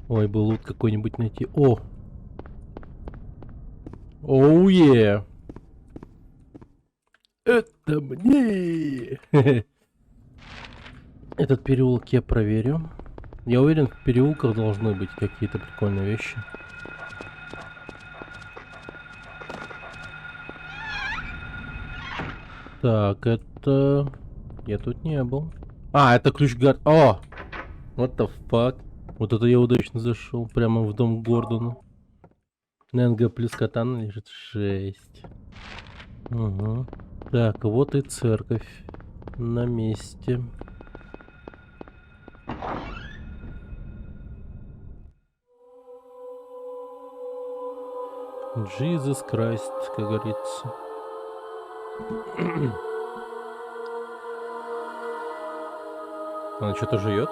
Ой, бы лут какой-нибудь найти. О! Оу е! Это мне! Этот переулок я проверю. Я уверен, в переулках должны быть какие-то прикольные вещи. Так, это... Я тут не был. А, это ключ гар... О! What the fuck? Вот это я удачно зашел. Прямо в дом к Гордону. НГ плюс катана лежит 6. Угу. Так, вот и церковь. На месте. Jesus Christ, как говорится. Она что-то жует?